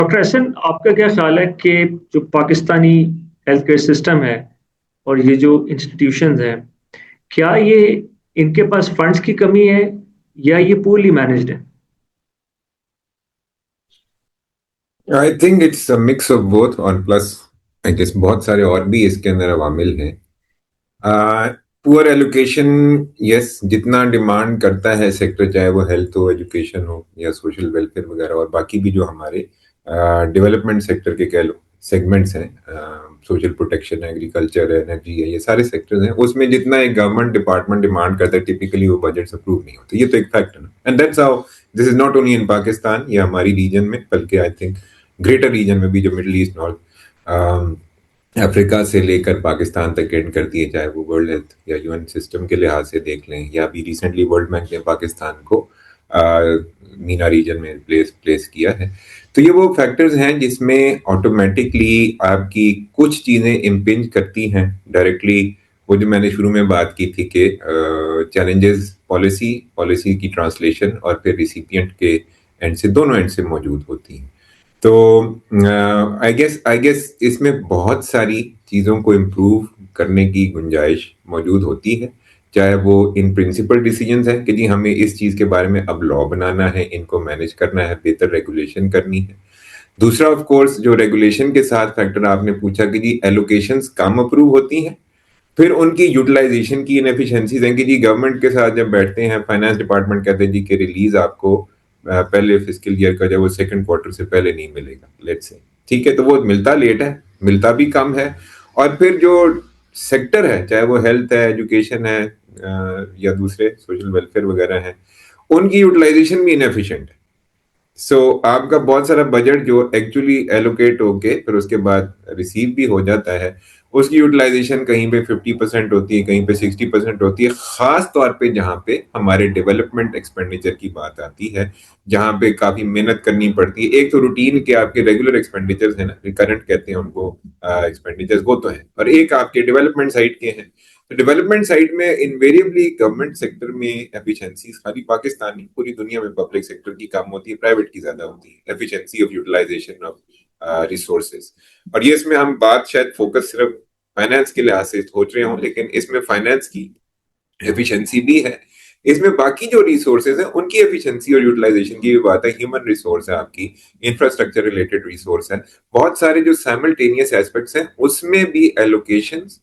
Doctor Ehsan, आपका क्या ख्याल है कि जो पाकिस्तानी हेल्थ केयर सिस्टम है और ये जो इंस्टीट्यूशंस हैं, क्या ये इनके पास फंड्स की कमी है या ये पूरली मैनेज्ड है? I think it's a mix of both और प्लस आई गेस बहुत सारे और भी इसके अंदर अवामिल हैं। पुअर एलोकेशन, यस, जितना डिमांड करता है सेक्टर, चाहे वो हेल्थ हो, एजुकेशन हो या सोशल वेलफेयर वगैरह, और बाकी भी जो हमारे डेवलपमेंट सेक्टर के कह लो सेगमेंट्स हैं, सोशल प्रोटेक्शन है, एग्रीकल्चर है, एनर्जी है, ये सारे सेक्टर्स हैं, उसमें जितना एक गवर्नमेंट डिपार्टमेंट डिमांड करता है टिपिकली वो बजट अप्रूव नहीं होते। ये तो एक फैक्ट है ना, and that's how this is not only in Pakistan या हमारी रीजन में, बल्कि आई थिंक ग्रेटर रीजन में भी, जो मिडल ईस्ट, नॉर्थ अफ्रीका से लेकर पाकिस्तान तक एंड करती है, चाहे वो वर्ल्ड हेल्थ या यूएन सिस्टम के लिहाज से देख लें, या अभी रिसेंटली वर्ल्ड बैंक ने पाकिस्तान को मीना रीजन में प्लेस किया है। तो ये वो फैक्टर्स हैं जिसमें ऑटोमेटिकली आपकी कुछ चीज़ें इम्पिंज करती हैं डायरेक्टली। वो जो मैंने शुरू में बात की थी कि चैलेंजेस पॉलिसी पॉलिसी की ट्रांसलेशन और फिर रिसिपिएंट के एंड से, दोनों एंड से मौजूद होती हैं। तो आई गेस इसमें बहुत सारी चीज़ों को इम्प्रूव करने की गुंजाइश मौजूद होती है, चाहे वो इन प्रिंसिपल डिसीजंस हैं कि जी हमें इस चीज़ के बारे में अब लॉ बनाना है, इनको मैनेज करना है, बेहतर रेगुलेशन करनी है। दूसरा ऑफ कोर्स जो रेगुलेशन के साथ फैक्टर आपने पूछा कि जी एलोकेशंस कम अप्रूव होती हैं, फिर उनकी यूटिलाइजेशन की इनएफिशिएंसीज हैं कि जी गवर्नमेंट के साथ जब बैठते हैं, फाइनेंस डिपार्टमेंट कहते हैं जी कि रिलीज आपको पहले फिस्कल ईयर का, जब वो सेकंड क्वार्टर से पहले नहीं मिलेगा, लेट्स से, ठीक है, तो वो मिलता लेट है, मिलता भी कम है। और फिर जो सेक्टर है, चाहे वो हेल्थ है, एजुकेशन है, या दूसरे सोशल वेलफेयर वगैरह है, उनकी यूटिलाइजेशन भी इनएफिशिएंट है। सो आपका बहुत सारा बजट जो एक्चुअली एलोकेट होके फिर उसके बाद रिसीव भी हो जाता है, उसकी यूटिलाइजेशन कहीं पे 50% होती है, कहीं पे 60% होती है, खास तौर पे जहाँ पे हमारे डेवलपमेंट एक्सपेंडिचर की बात आती है, जहाँ पे काफी मेहनत करनी पड़ती है। एक तो रूटीन के आपके रेगुलर एक्सपेंडिचर्स है ना, रिकरेंट कहते हैं उनको एक्सपेंडिचर्स, वो तो है, और एक आपके डेवलपमेंट साइड के हैं। तो डेवलपमेंट साइड में इनवेरिएबली गवर्नमेंट सेक्टर में एफिशिएंसीज, खाली पाकिस्तान नहीं, पूरी दुनिया में पब्लिक सेक्टर की कम होती है, प्राइवेट की ज्यादा होती है, efficiency of utilization of resources. और ये इसमें हम बात शायद फोकस सिर्फ फाइनेंस के लिहाज से सोच रहे हों, लेकिन इसमें फाइनेंस की एफिशिएंसी भी है, इसमें बाकी जो रिसोर्सेज हैं उनकी एफिशिएंसी और यूटिलाइजेशन की भी बात है। ह्यूमन रिसोर्स है, आपकी इंफ्रास्ट्रक्चर रिलेटेड रिसोर्स है, बहुत सारे जो साइमल्टेनियस एस्पेक्ट्स हैं उसमें भी एलोकेशंस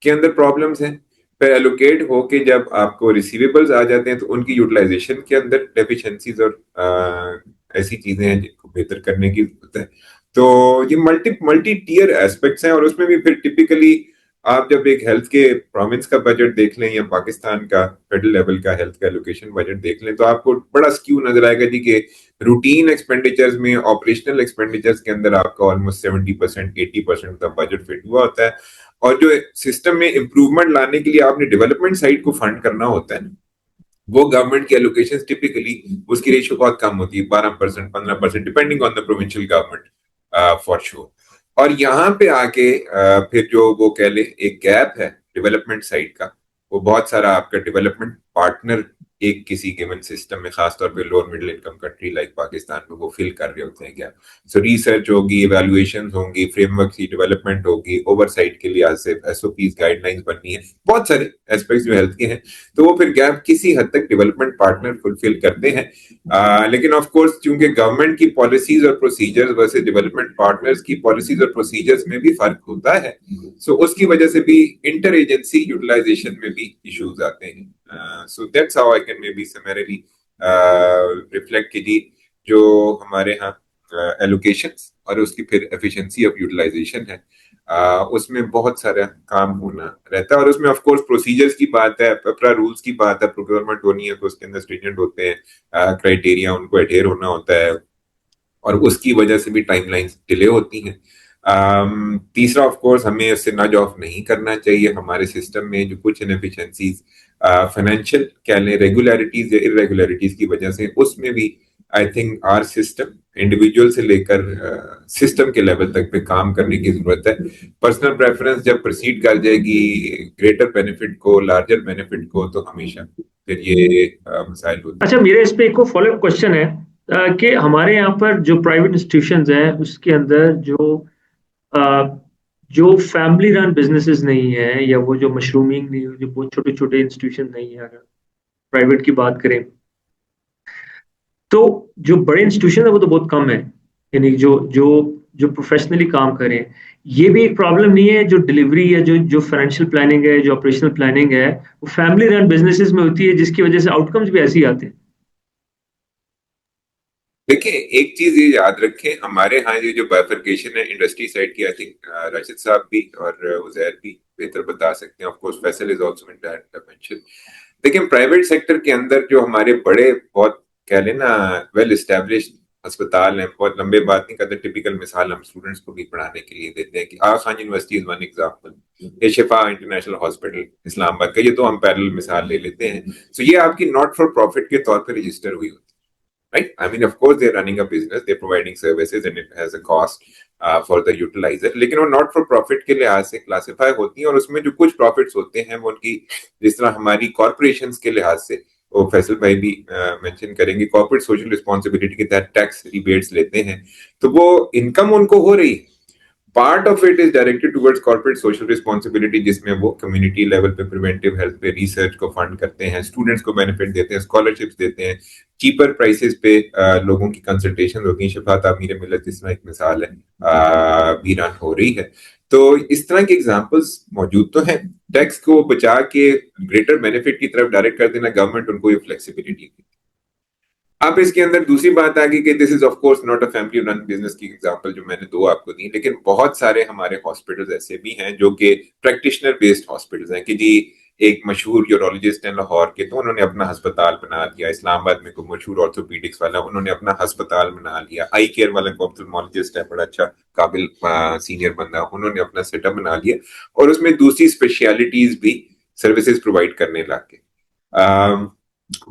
के अंदर प्रॉब्लम्स हैं। फिर एलोकेट होके जब आपको रिसीवेबल्स आ जाते हैं तो उनकी यूटिलाइजेशन के अंदर डेफिशिएंसीज और ऐसी चीजें हैं जिनको बेहतर करने की जरूरत है। तो ये मल्टी मल्टी टीयर एस्पेक्ट्स हैं, और उसमें भी फिर टिपिकली आप जब एक हेल्थ के प्रोविंस का बजट देख लें या पाकिस्तान का फेडरल लेवल का हेल्थ का एलोकेशन बजट देख लें, तो आपको बड़ा स्क्यू नजर आएगा जी के रूटीन एक्सपेंडिचर्स में, ऑपरेशनल एक्सपेंडिचर्स के अंदर आपका ऑलमोस्ट 70% 80% का बजट फिट हुआ होता है। और जो सिस्टम में इंप्रूवमेंट लाने के लिए आपने डेवलपमेंट साइड को फंड करना होता है, वो गवर्नमेंट की एलोकेशन टिपिकली उसकी रेशियो बहुत कम होती है, 12% 15%, depending on the provincial government for sure. और यहाँ पे आके फिर जो वो कह ले एक गैप है डेवलपमेंट साइड का, वो बहुत सारा आपका डेवलपमेंट पार्टनर एक किसी गिवन सिस्टम में, खासतौर पे lower middle income country like Pakistan में, वो फिल कर रहे होते हैं गैप। सो रिसर्च होगी, इवैल्यूएशन होंगी, फ्रेमवर्क की डेवलपमेंट होगी, ओवरसाइट के लिहाज से एसओपीज गाइडलाइंस बननी है, बहुत सारे एस्पेक्ट्स जो हेल्थ के हैं, तो वो फिर गैप किसी हद तक डेवलपमेंट पार्टनर फुलफिल करते हैं। लेकिन ऑफ कोर्स चूंकि गवर्नमेंट की पॉलिसीज और प्रोसीजर्स वर्सेस डेवलपमेंट पार्टनर्स की पॉलिसीज और प्रोसीजर्स में भी फर्क होता है, सो उसकी वजह से भी इंटर एजेंसी यूटिलाइजेशन में भी इश्यूज आते हैं। So that's how I can may be समरली reflect की जो हमारे यहाँ एलोकेशंस और उसकी फिर एफिशिएंसी ऑफ यूटिलाइजेशन है, उसमें बहुत सारा काम होना रहता है। और उसमें ऑफ कोर्स प्रोसीजर्स की बात है, पेपरा रूल्स की बात है, प्रोक्योरमेंट होनी है तो उसके अंदर स्ट्रिजेंट होते हैं क्राइटेरिया, उनको अडेयर होना होता है, और उसकी वजह से भी टाइमलाइंस डिले होती हैं। तीसरा ऑफ कोर्स हमें उससे नज ऑफ नहीं करना चाहिए, हमारे सिस्टम में जो कुछ इनएफिशिएंसीज फाइनेंशियल कह लें, रेगुलरिटीज या इरेगुलरिटीज की वजह से, उसमें भी I think are system individual से लेकर सिस्टम के लेवल तक पे काम करने की जरूरत है। पर्सनल प्रेफरेंस जब प्रोसीड कर जाएगी ग्रेटर बेनिफिट को, लार्जर बेनिफिट को, तो हमेशा फिर ये मसाइल होते हैं। अच्छा, मेरे इस पे एक फॉलो अप क्वेश्चन है। कि हमारे यहाँ पर जो प्राइवेट इंस्टीट्यूशंस हैं उसके अंदर अ, जो फैमिली रन बिजनेसेस नहीं है, या वो जो मशरूमिंग नहीं, जो बहुत छोटे छोटे इंस्टीट्यूशन नहीं है, अगर प्राइवेट की बात करें, तो जो बड़े इंस्टीट्यूशन है वो तो बहुत कम है। यानी जो जो जो प्रोफेशनली काम करें, ये भी एक प्रॉब्लम नहीं है। जो डिलीवरी है, जो जो फाइनेंशियल प्लानिंग है, जो ऑपरेशनल प्लानिंग है, वो फैमिली रन बिजनेसेस में होती है, जिसकी वजह से आउटकम्स भी ऐसे ही आते हैं। देखिए, एक चीज ये याद रखें, हमारे यहाँ ये जो बाइफरकेशन है इंडस्ट्री साइड की, आई थिंक राशिद साहब भी और उजैर भी बेहतर बता सकते हैं। Of course Faisal is also in that dimension. देखिए, प्राइवेट सेक्टर के अंदर जो हमारे बड़े बहुत कह लेना वेल एस्टेब्लिश्ड अस्पताल हैं, बहुत लंबे बात नहीं करते, टिपिकल मिसाल हम स्टूडेंट्स को भी पढ़ाने के लिए देते हैं कि Aga Khan university is one example, ये शिफा इंटरनेशनल हॉस्पिटल इस्लामाबाद का, ये तो हम पैरेलल मिसाल ले लेते हैं। सो ये आपकी नॉट फॉर प्रॉफिट के तौर पर रजिस्टर हुई होती है, right? I mean, of course, they're running a business, they're providing services, and it has a cost for the utilizer. लेकिन वो नॉट फॉर प्रॉफिट के लिहाज से क्लासिफाई होती हैं, और उसमें जो कुछ प्रॉफिट्स होते हैं वो उनकी, जिस तरह हमारी कॉर्पोरेशंस के लिहाज से, वो फैसल भाई भी मेंशन करेंगे, कॉर्पोरेट सोशल रिस्पॉन्सिबिलिटी के तहत टैक्स रिबेट्स लेते हैं, तो वो इनकम उनको हो रही है। Part of it is directed towards corporate social responsibility, जिसमें वो कम्युनिटी लेवल पे प्रिवेंटिव हेल्थ पे रिसर्च को फंड करते हैं, स्टूडेंट्स को बेनिफिट देते हैं, स्कॉलरशिप्स देते हैं, चीपर प्राइसेस पे लोगों की कंसल्टेशन होती है। शिफा तामीर मिलत जिस तरह एक मिसाल है भी रन हो रही है। तो इस तरह के एग्जांपल्स मौजूद तो हैं। टैक्स को बचा के ग्रेटर बेनिफिट की तरफ डायरेक्ट कर देना, गवर्नमेंट उनको ये फ्लेक्सिबिलिटी। अब इसके अंदर दूसरी बात आ गई कि this is of course not a family run business की एग्जांपल जो मैंने दो आपको दी, लेकिन बहुत सारे हमारे हॉस्पिटल्स ऐसे भी हैं जो कि प्रैक्टिशनर बेस्ड हॉस्पिटल्स हैं, कि जी एक मशहूर यूरोलॉजिस्ट हैं लाहौर के, तो उन्होंने अपना अस्पताल बना लिया। इस्लामाबाद में कोई मशहूर ऑर्थोपीडिक्स वाला, उन्होंने अपना अस्पताल बना लिया। आई केयर वाला ऑप्थेल्मोलॉजिस्ट है, बड़ा अच्छा काबिल सीनियर बंदा, उन्होंने अपना सेटअप बना लिया और उसमें दूसरी स्पेशलिटीज भी सर्विसेज प्रोवाइड करने लगे।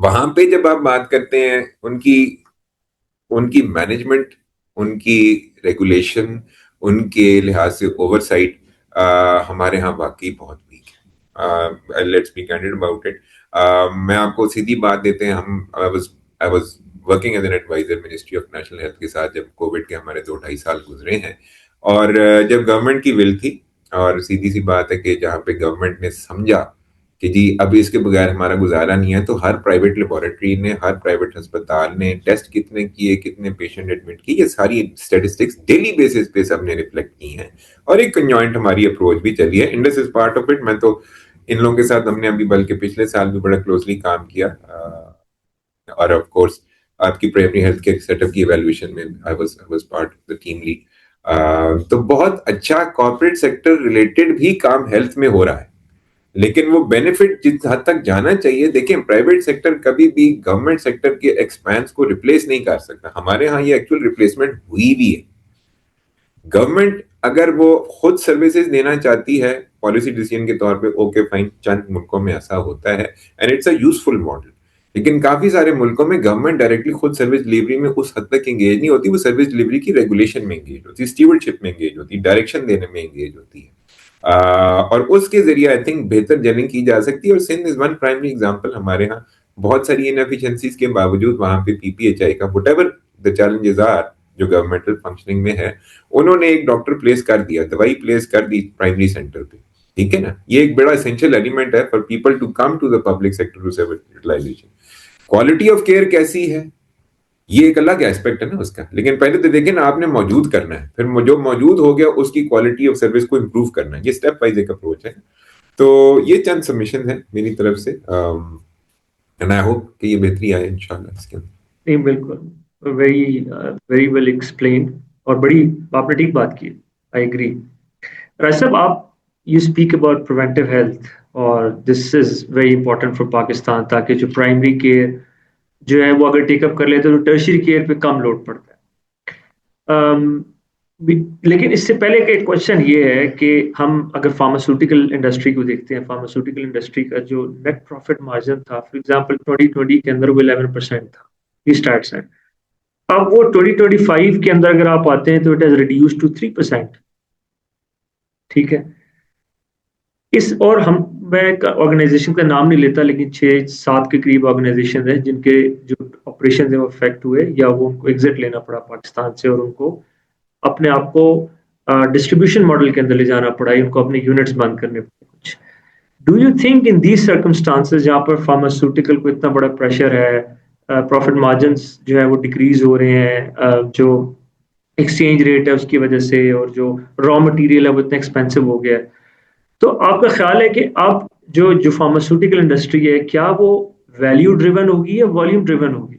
वहां पे जब आप बात करते हैं उनकी उनकी मैनेजमेंट, उनकी रेगुलेशन, उनके लिहाज से ओवरसाइट हमारे यहाँ वाकई बहुत वीक है। Let's be candid about it. मैं आपको सीधी बात देते हैं, हम I was working as an adviser ministry of national health के साथ, जब कोविड के हमारे 2-2.5 साल गुजरे हैं। और जब गवर्नमेंट की विल थी, और सीधी सी बात है कि जहाँ पे गवर्नमेंट ने समझा कि जी अब इसके बगैर हमारा गुजारा नहीं है, तो हर प्राइवेट लेबोरेटरी ने, हर प्राइवेट अस्पताल ने टेस्ट कितने किए, कितने पेशेंट एडमिट किए, ये सारी स्टेटिस्टिक्स डेली बेसिस पे सबने रिफ्लेक्ट की हैं, और एक कंजॉइंट हमारी अप्रोच भी चली है। Indus is part of it. मैं तो इन लोगों के साथ हमने अभी बल्कि पिछले साल भी बड़ा क्लोजली काम किया, और ऑफ कोर्स आपकी प्राइमरी हेल्थ केयर सेटअप की इवैल्यूएशन में I was part of the team lead. तो बहुत अच्छा कॉर्पोरेट सेक्टर रिलेटेड भी काम हेल्थ में हो रहा है, लेकिन वो बेनिफिट जिस हद तक जाना चाहिए, देखें प्राइवेट सेक्टर कभी भी गवर्नमेंट सेक्टर के एक्सपेंस को रिप्लेस नहीं कर सकता। हमारे यहाँ ये एक्चुअल रिप्लेसमेंट हुई भी है। गवर्नमेंट अगर वो खुद सर्विसेज देना चाहती है पॉलिसी डिसीजन के तौर पे, ओके फाइन, चंद मुल्कों में ऐसा होता है and it's a useful model. लेकिन काफी सारे मुल्कों में गवर्नमेंट डायरेक्टली खुद सर्विस डिलीवरी में उस हद तक एंगेज नहीं होती, वो सर्विस डिलीवरी की रेगुलेशन में एंगेज होती है, स्टीवर्डशिप में एंगेज होती है, डायरेक्शन देने में एंगेज होती है। और उसके जरिए आई थिंक बेहतर जर्निंग की जा सकती है। और Sindh is one primary example. हमारे यहाँ बहुत सारी इनएफिशिएंसीज के बावजूद वहां पे पीपीएचआई का व्हाटएवर द चैलेंजेस आर जो गवर्नमेंटल फंक्शनिंग में है, उन्होंने एक डॉक्टर प्लेस कर दिया, दवाई प्लेस कर दी प्राइमरी सेंटर पे। ठीक है ना, ये एक बड़ा एसेंशियल एलिमेंट है for people to come to the public sector to serve utilization. Quality of care कैसी है, ये एक अलग एस्पेक्ट है ना उसका, लेकिन पहले तो देखें ना, आपने मौजूद करना है, फिर जो मौजूद हो गया उसकी क्वालिटी ऑफ सर्विस को इम्प्रूव करना है। ये स्टेप वाइज एक अप्रोच है। तो ये चंद सबमिशन है मेरी तरफ से, एंड आई होप कि ये बेहतरी आए इंशाल्लाह इसके अंदर। नहीं, बिल्कुल, वेरी वेरी वेल एक्सप्लेन, और बड़ी आपने ठीक बात की। I agree. राज साहब, आप you speak about preventive health, और this is very important for Pakistan, ताकि जो प्राइमरी केयर जो है वो अगर टेकअप कर लेते तो टर्शियरी केयर पे कम लोड पड़ता है। लेकिन इससे पहले का एक क्वेश्चन ये है कि हम अगर फार्मास्यूटिकल इंडस्ट्री को देखते हैं, फार्मास्यूटिकल इंडस्ट्री का जो नेट प्रॉफिट मार्जिन था, फॉर एग्जांपल 2020 के अंदर वो 11% था, ये स्टार्ट है। अब वो 2025 के अंदर अगर आप आते हैं तो इट हैज रिड्यूस टू 3%। ठीक है। इस और हम मैं ऑर्गेनाइजेशन का नाम नहीं लेता, लेकिन 6-7 के करीब ऑर्गेनाइजेशन है जिनके जो ऑपरेशन वो इफेक्ट हुए या वो उनको एग्जिट लेना पड़ा पाकिस्तान से और उनको अपने आप को डिस्ट्रीब्यूशन मॉडल के अंदर ले जाना पड़ा, उनको अपने यूनिट्स बंद करने पड़े कुछ। Do you think in these circumstances जहाँ पर फार्मास्यूटिकल को इतना बड़ा प्रेशर है, प्रॉफिट मार्जिन्स जो है वो डिक्रीज हो रहे हैं, जो एक्सचेंज रेट है उसकी वजह से, और जो रॉ मटेरियल है वो इतना एक्सपेंसिव हो गया है, तो आपका ख्याल है कि अब जो फार्मास्यूटिकल इंडस्ट्री है क्या वो वैल्यू ड्रिवन होगी या वॉल्यूम ड्रिवन होगी?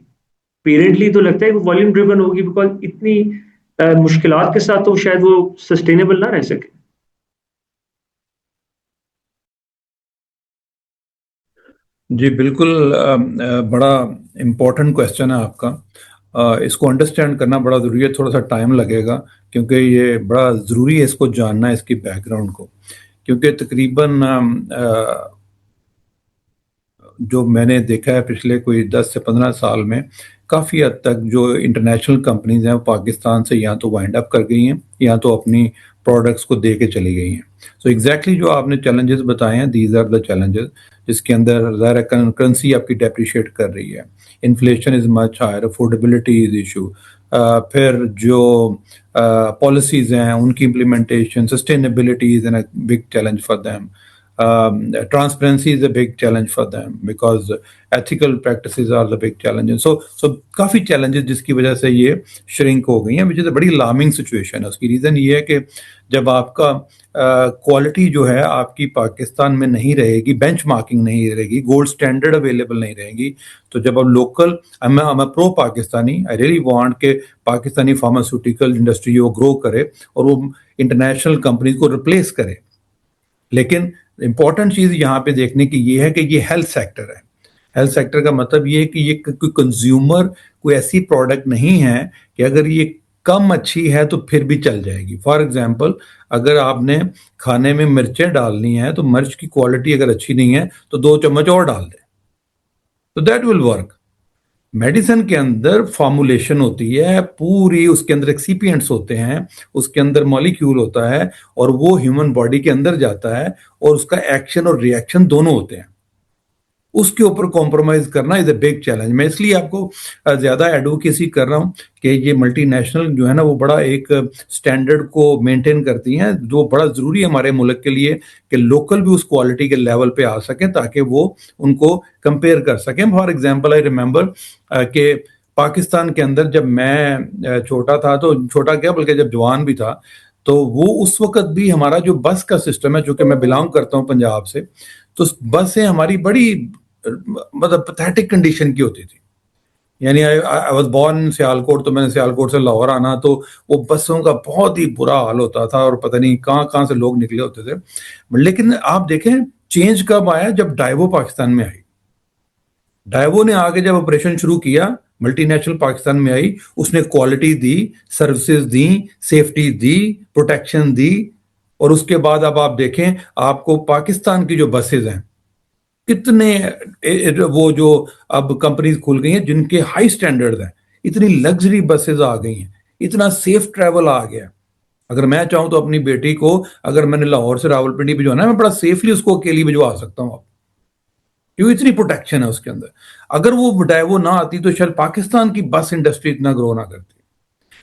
पेरेंटली तो लगता है कि वॉल्यूम ड्रिवन होगी, बिकॉज इतनी मुश्किलात के साथ तो शायद वो सस्टेनेबल ना रह सके। जी बिल्कुल, बड़ा इम्पोर्टेंट क्वेश्चन है आपका। इसको अंडरस्टैंड करना बड़ा ज़रूरी है, थोड़ा सा टाइम लगेगा क्योंकि ये बड़ा ज़रूरी है इसको जानना, इसकी बैकग्राउंड को, क्योंकि तकरीबन जो मैंने देखा है पिछले कोई 10 से 15 साल में काफ़ी हद तक जो इंटरनेशनल कंपनीज हैं वो पाकिस्तान से या तो वाइंड अप कर गई हैं या तो अपनी प्रोडक्ट्स को दे के चली गई हैं। सो एग्जैक्टली जो आपने चैलेंजेस बताए हैं, दीज आर द चैलेंजेस, जिसके अंदर ज़ाहिर करेंसी आपकी डेप्रिशिएट कर रही है, inflation is much higher, affordability is issue, फिर जो पॉलिसीज़ हैं उनकी implementation, sustainability is an big challenge for them. Transparency is a big challenge for them because ethical practices are the big challenge. So काफ़ी challenges जिसकी वजह से ये shrink हो गई हैं, which is a बड़ी alarming situation है। उसकी रीज़न ये है कि जब आपका क्वालिटी जो है आपकी पाकिस्तान में नहीं रहेगी, बेंचमार्किंग नहीं रहेगी, गोल्ड स्टैंडर्ड अवेलेबल नहीं रहेगी, तो जब अब लोकल, मैं pro Pakistani, I really want के पाकिस्तानी फार्मास्यूटिकल इंडस्ट्री वो ग्रो करे और वो इंटरनेशनल कंपनीज को रिप्लेस करे। लेकिन इंपॉर्टेंट चीज यहाँ पे देखने की ये है कि ये हेल्थ सेक्टर है। हेल्थ सेक्टर का मतलब ये है कि ये कोई कंज्यूमर कोई ऐसी प्रोडक्ट नहीं है कि अगर ये कम अच्छी है तो फिर भी चल जाएगी। फॉर एग्जांपल, अगर आपने खाने में मिर्चें डालनी है तो मिर्च की क्वालिटी अगर अच्छी नहीं है तो 2 चम्मच और डाल दें, तो दैट विल वर्क। मेडिसिन के अंदर फॉर्मुलेशन होती है पूरी, उसके अंदर एक्सीपिएंट्स होते हैं, उसके अंदर मॉलिक्यूल होता है और वो ह्यूमन बॉडी के अंदर जाता है और उसका एक्शन और रिएक्शन दोनों होते हैं। उसके ऊपर कॉम्प्रोमाइज करना इज अ बिग चैलेंज। मैं इसलिए आपको ज्यादा एडवोकेसी कर रहा हूँ कि ये मल्टीनेशनल जो है ना वो बड़ा एक स्टैंडर्ड को मेंटेन करती हैं, जो बड़ा जरूरी है हमारे मुल्क के लिए कि लोकल भी उस क्वालिटी के लेवल पे आ सकें ताकि वो उनको कंपेयर कर सकें। फॉर एग्जांपल, आई रिमेंबर कि पाकिस्तान के अंदर जब मैं छोटा था, तो छोटा क्या बल्कि जब जवान भी था, तो वो उस वक्त भी हमारा जो बस का सिस्टम है, जो कि मैं बिलोंग करता हूँ पंजाब से, तो बसें हमारी बड़ी मतलब पैथेटिक कंडीशन की होती थी। यानी I was born in Sialkot, तो मैंने सियालकोट से लाहौर आना, तो वो बसों का बहुत ही बुरा हाल होता था और पता नहीं कहाँ कहाँ से लोग निकले होते थे। लेकिन आप देखें चेंज कब आया, जब डाइवो पाकिस्तान में आई। डाइवो ने आगे जब ऑपरेशन शुरू किया, मल्टीनेशनल पाकिस्तान में आई, उसने क्वालिटी दी, सर्विसेज दी, सेफ्टी दी, प्रोटेक्शन दी, और उसके बाद अब आप देखें आपको पाकिस्तान की जो बसेज हैं कितने वो जो अब कंपनीज खुल गई हैं जिनके हाई स्टैंडर्ड्स हैं, इतनी लग्जरी बसेज आ गई हैं, इतना सेफ ट्रैवल आ गया। अगर मैं चाहूं तो अपनी बेटी को अगर मैंने लाहौर से रावलपिंडी भिजवाना है, मैं बड़ा सेफली उसको अकेली भिजवा सकता हूं, क्योंकि इतनी प्रोटेक्शन है उसके अंदर। अगर वो डाइवो ना आती तो शायद पाकिस्तान की बस इंडस्ट्री इतना ग्रो ना करती।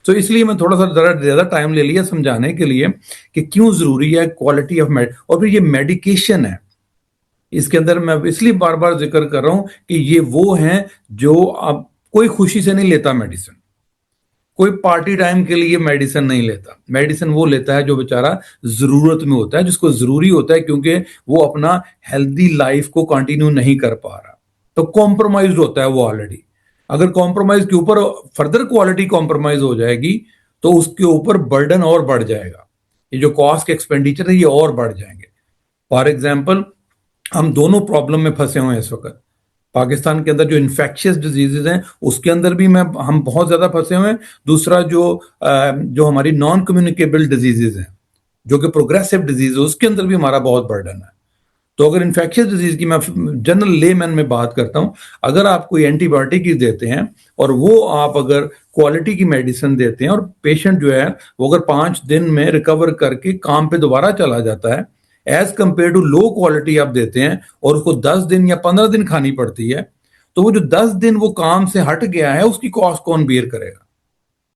तो इसलिए मैं थोड़ा सा जरा ज्यादा टाइम ले लिया समझाने के लिए कि क्यों जरूरी है क्वालिटी ऑफ और फिर ये मेडिकेशन है, इसके अंदर मैं इसलिए बार बार जिक्र कर रहा हूं कि ये वो हैं जो अब कोई खुशी से नहीं लेता मेडिसिन, कोई पार्टी टाइम के लिए मेडिसिन नहीं लेता। मेडिसिन वो लेता है जो बेचारा जरूरत में होता है, जिसको जरूरी होता है, क्योंकि वो अपना हेल्दी लाइफ को कंटिन्यू नहीं कर पा रहा, तो कॉम्प्रोमाइज होता है वो ऑलरेडी। अगर कॉम्प्रोमाइज के ऊपर फर्दर क्वालिटी कॉम्प्रोमाइज हो जाएगी तो उसके ऊपर बर्डन और बढ़ जाएगा, ये जो कॉस्ट एक्सपेंडिचर है ये और बढ़ जाएंगे। फॉर एग्जाम्पल, हम दोनों प्रॉब्लम में फंसे हुए हैं इस वक्त। पाकिस्तान के अंदर जो इन्फेक्शियस डिजीजेज हैं उसके अंदर भी हम बहुत ज्यादा फंसे हुए हैं। दूसरा जो हमारी नॉन कम्युनिकेबल डिजीजेज हैं, जो कि प्रोग्रेसिव डिजीज है, उसके अंदर भी हमारा बहुत बर्डन है। तो अगर इन्फेक्शियस डिजीज की मैं जनरल लेमैन में बात करता हूं, अगर आप कोई एंटीबायोटिक ही देते हैं और वो आप अगर क्वालिटी की मेडिसिन देते हैं और पेशेंट जो है वो अगर 5 दिन में रिकवर करके काम पे दोबारा चला जाता है, as compare to low quality आप देते हैं और उसको 10 दिन या 15 दिन खानी पड़ती है, तो वो जो 10 दिन वो काम से हट गया है उसकी कॉस्ट कौन बेयर करेगा?